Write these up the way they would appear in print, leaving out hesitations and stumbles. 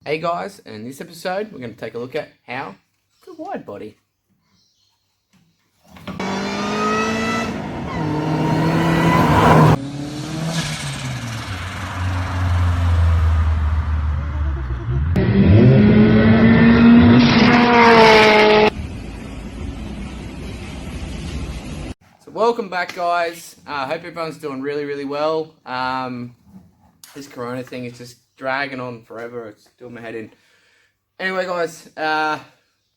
Hey guys, and in this episode we're going to take a look at how to wide body. So welcome back guys, I hope everyone's doing really well. This corona thing is just dragging on forever, it's doing my head in. Anyway guys,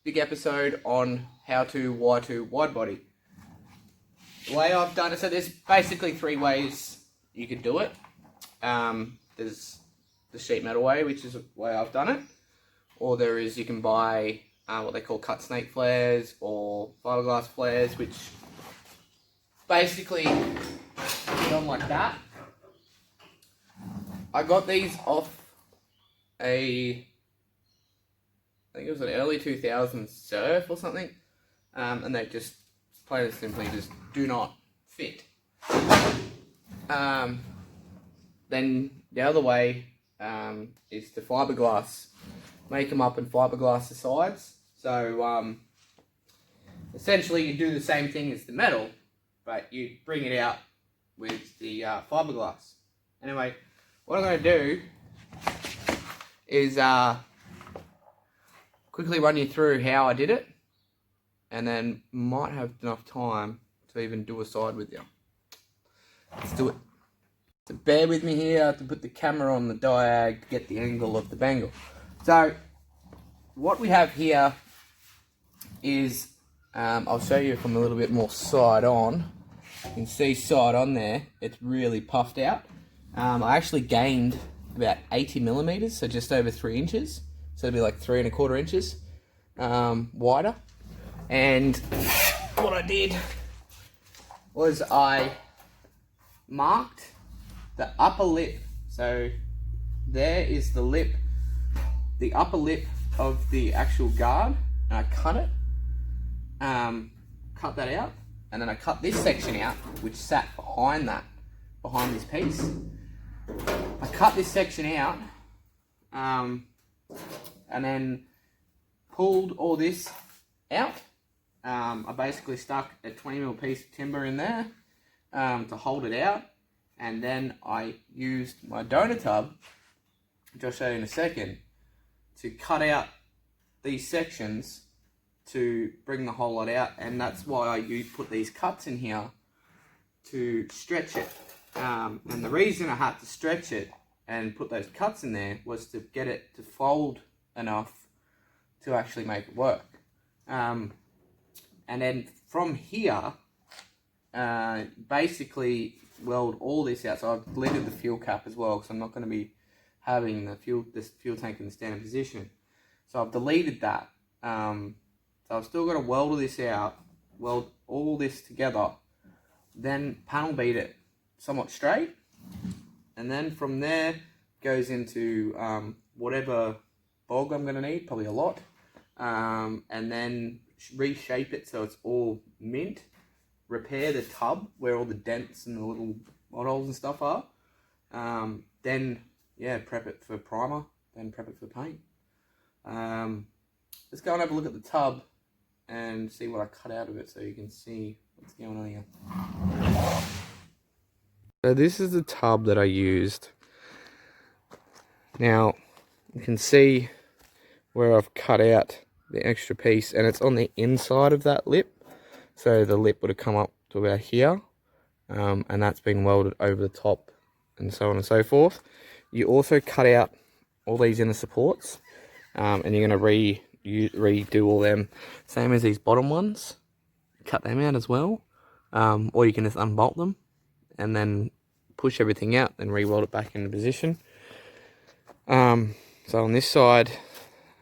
big episode on how to wide body. The way I've done it, so there's basically three ways you could do it. There's the sheet metal way, which is the way I've done it. Or there is, you can buy what they call cut snake flares or fiberglass flares, which basically get on like that. I got these off I think it was an early 2000s surf or something, and they just plain and simply just do not fit. Then the other way is the fiberglass. Make them up and fiberglass the sides. So essentially you do the same thing as the metal, but you bring it out with the fiberglass. Anyway, what I'm going to do is quickly run you through how I did it, and then might have enough time to even do a side with you. Let's do it. So bear with me here, I have to put the camera on the diag to get the angle of the bangle. So what we have here is, I'll show you from a little bit more side on. You can see side on there, it's really puffed out. I actually gained about 80 millimeters, so just over 3 inches. So it'll be like 3 1/4 inches wider. And what I did was I marked the upper lip. So there is the lip, the upper lip of the actual guard, and I cut it, cut that out, and then I cut this section out, which sat behind that, behind this piece. I cut this section out, and then pulled all this out. I basically stuck a 20mm piece of timber in there to hold it out, and then I used my donor tub, which I'll show you in a second, to cut out these sections to bring the whole lot out, and that's why I put these cuts in here to stretch it. And the reason I had to stretch it and put those cuts in there was to get it to fold enough to actually make it work. And then from here, basically weld all this out. So I've deleted the fuel cap as well, because I'm not going to be having this fuel tank in the standing position. So I've deleted that. So I've still got to weld all this out, weld all this together, then panel beat it somewhat straight, and then from there goes into whatever bog I'm going to need, probably a lot, and then reshape it so it's all mint, repair the tub where all the dents and the little potholes and stuff are, then yeah, prep it for primer, then prep it for paint. Let's go and have a look at the tub and see what I cut out of it so you can see what's going on here. So this is the tub that I used. Now you can see where I've cut out the extra piece, and it's on the inside of that lip. So the lip would have come up to about here, and that's been welded over the top, and so on and so forth. You also cut out all these inner supports, and you're going to redo all them, same as these bottom ones. Cut them out as well, or you can just unbolt them and then push everything out and re-weld it back into position. So on this side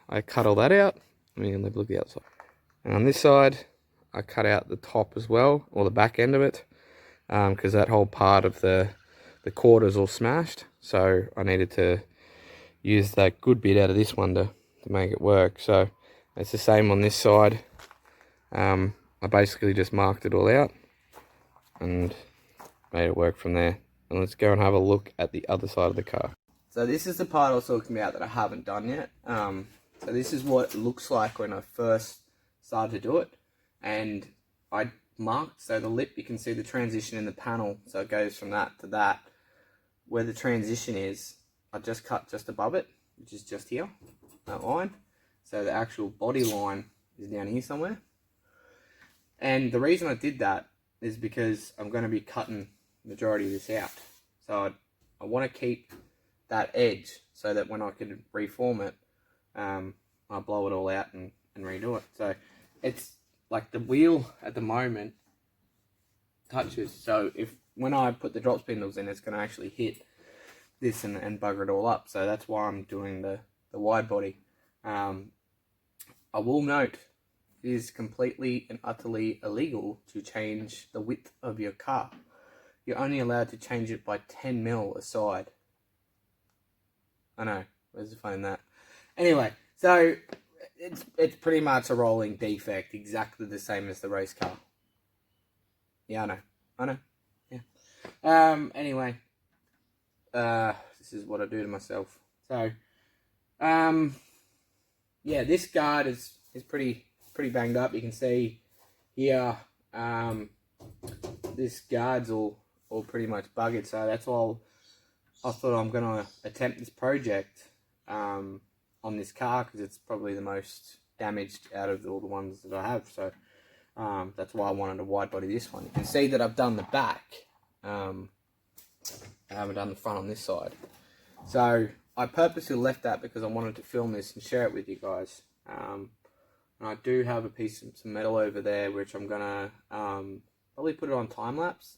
I cut all that out. Let me look at the outside. And on this side I cut out the top as well, or the back end of it, because that whole part of the cord is all smashed, so I needed to use that good bit out of this one to make it work. So it's the same on this side. I basically just marked it all out and made it work from there. And let's go and have a look at the other side of the car. So this is the part I was talking about that I haven't done yet. So this is what it looks like when I first started to do it. And I marked, so the lip, you can see the transition in the panel. So it goes from that to that. Where the transition is, I just cut just above it, which is just here, that line. So the actual body line is down here somewhere. And the reason I did that is because I'm going to be cutting the majority of this out. So I want to keep that edge so that when I can reform it, I blow it all out and redo it. So it's like the wheel at the moment touches. So when I put the drop spindles in, it's going to actually hit this and bugger it all up. So that's why I'm doing the wide body. I will note, it is completely and utterly illegal to change the width of your car. You're only allowed to change it by 10 mil aside. I know, where's the fun in that? Anyway, so it's pretty much a rolling defect, exactly the same as the race car. Yeah, I know, yeah. Anyway, this is what I do to myself. So, yeah, this guard is pretty banged up. You can see here, this guard's all pretty much buggered. So that's why I thought I'm going to attempt this project on this car, because it's probably the most damaged out of all the ones that I have. So that's why I wanted to wide body this one. You can see that I've done the back. I haven't done the front on this side. So I purposely left that because I wanted to film this and share it with you guys. And I do have a piece of some metal over there, which I'm gonna probably put it on time lapse,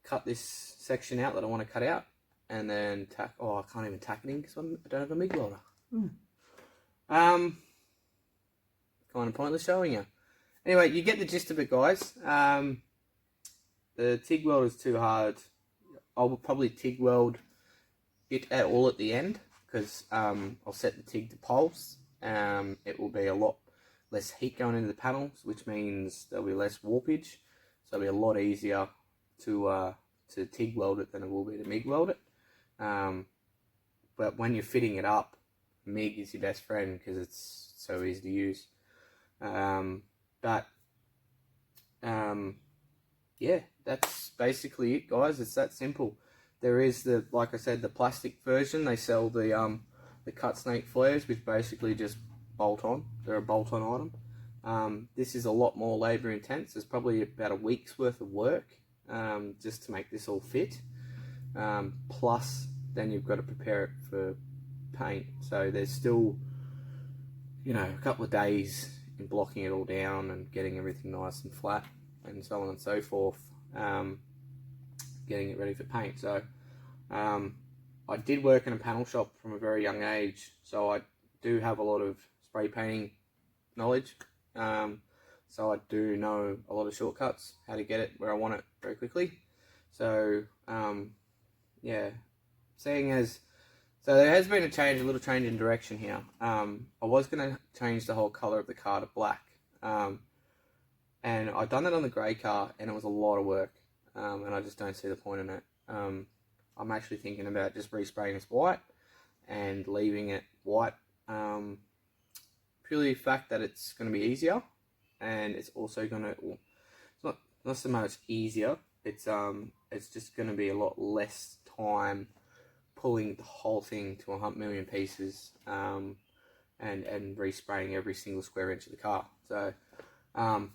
cut this section out that I want to cut out, and then tack. Oh, I can't even tack it in because I don't have a MIG welder. Kind of pointless showing you. Anyway, you get the gist of it, guys. The TIG weld is too hard. I will probably TIG weld it at all at the end, because I'll set the TIG to pulse. It will be a lot less heat going into the panels, which means there'll be less warpage, so it'll be a lot easier to TIG weld it than it will be to MIG weld it. But when you're fitting it up, MIG is your best friend because it's so easy to use. Yeah, that's basically it, guys. It's that simple. There is like I said, the plastic version. They sell the cut snake flares, which basically just bolt on. They're a bolt on item. This is a lot more labor intense. There's probably about a week's worth of work just to make this all fit. Plus, then you've got to prepare it for paint. So there's still, a couple of days in blocking it all down and getting everything nice and flat, and so on and so forth, getting it ready for paint. So I did work in a panel shop from a very young age, so I do have a lot of spray painting knowledge. So I do know a lot of shortcuts, how to get it where I want it very quickly. So yeah, so there has been a little change in direction here. I was going to change the whole colour of the car to black, and I've done that on the grey car, and it was a lot of work, and I just don't see the point in it. I'm actually thinking about just respraying this white and leaving it white, purely the fact that it's going to be easier, and it's also going to, it's not so much easier, it's just going to be a lot less time pulling the whole thing to 100 million pieces, and respraying every single square inch of the car. So for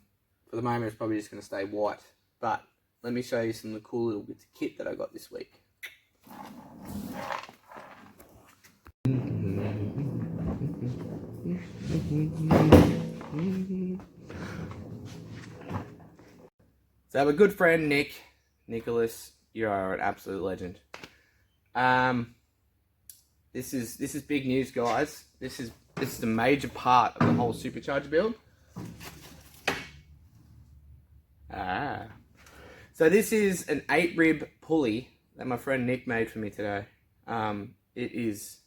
the moment it's probably just going to stay white, but let me show you some of the cool little bits of kit that I got this week. So I have a good friend, Nicholas. You are an absolute legend. This is big news, guys. This is a major part of the whole Supercharger build. So this is an 8-rib pulley that my friend Nick made for me today. It is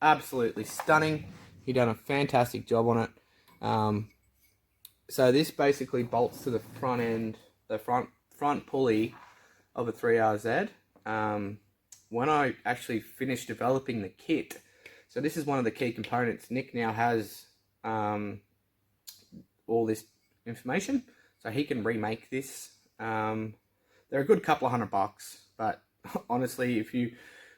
absolutely stunning. He done a fantastic job on it. So this basically bolts to the front end, the front pulley of a 3RZ. when I actually finished developing the kit, so this is one of the key components. Nick now has all this information, so he can remake this. They're a good couple of $100, but honestly, if you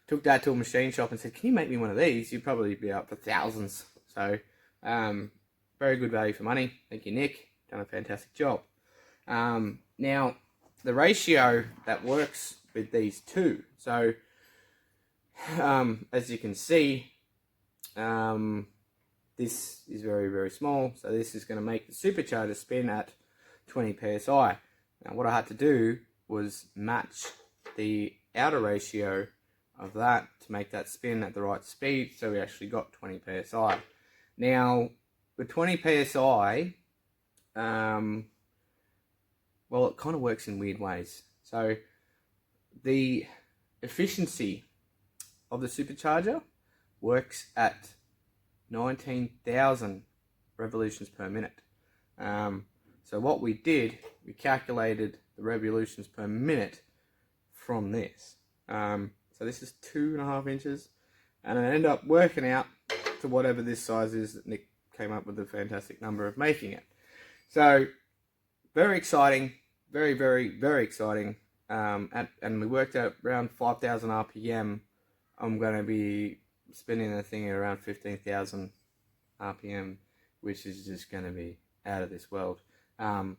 took that to a machine shop and said, can you make me one of these, you'd probably be up for thousands. So very good value for money. Thank you, Nick. Done a fantastic job. Now, the ratio that works with these two, so as you can see, this is very, very small, so this is going to make the supercharger spin at 20 psi. Now what I had to do was match the outer ratio of that to make that spin at the right speed, so we actually got 20 psi. Now with 20 psi, well, it kind of works in weird ways. So the efficiency of the supercharger works at 19,000 revolutions per minute. So what we did, we calculated the revolutions per minute from this. So this is 2.5 inches, and it ended up working out to whatever this size is that Nick came up with a fantastic number of making it. So very exciting, very, very, very exciting. And we worked out around 5,000 RPM. I'm going to be spinning the thing at around 15,000 RPM, which is just going to be out of this world. Some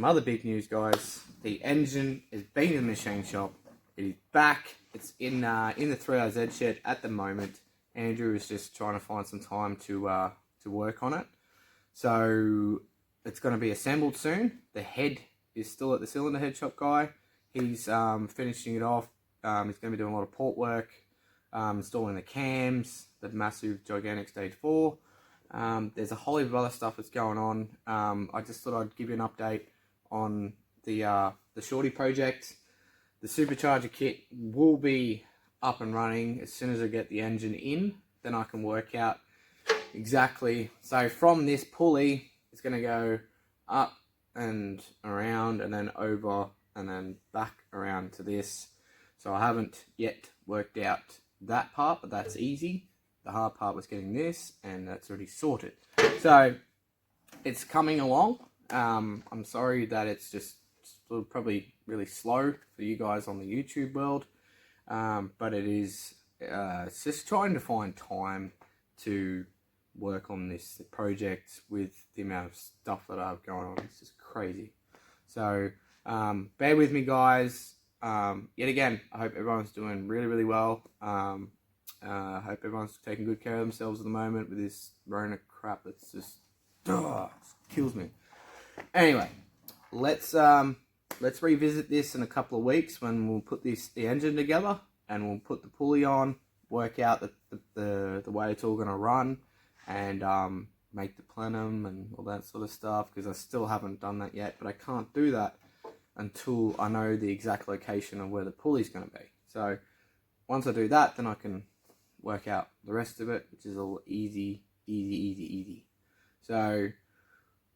other big news, guys. The engine has been in the machine shop. It is back. It's in the 3RZ shed at the moment. Andrew is just trying to find some time to work on it. So it's going to be assembled soon. The head is still at the cylinder head shop guy. He's finishing it off. He's going to be doing a lot of port work, installing the cams, the massive gigantic stage 4. There's a whole heap of other stuff that's going on. I just thought I'd give you an update on the Shorty project. The supercharger kit will be up and running as soon as I get the engine in. Then I can work out exactly. So from this pulley, it's going to go up and around and then over and then back around to this. So I haven't yet worked out that part, but that's easy. The hard part was getting this, and that's already sorted. So it's coming along. I'm sorry that it's just probably really slow for you guys on the YouTube world, but it is it's just trying to find time to work on this project with the amount of stuff that I have going on. It's just crazy. So bear with me, guys. Yet again, I hope everyone's doing really, really well. I hope everyone's taking good care of themselves at the moment with this Rona crap that's just kills me. Anyway, let's revisit this in a couple of weeks when we'll put the engine together and we'll put the pulley on, work out the way it's all going to run, and make the plenum and all that sort of stuff, because I still haven't done that yet, but I can't do that until I know the exact location of where the pulley's going to be. So once I do that, then I can work out the rest of it, which is all easy. So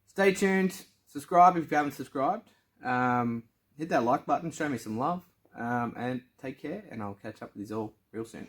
stay tuned, subscribe if you haven't subscribed, hit that like button, show me some love, and take care, and I'll catch up with you all real soon.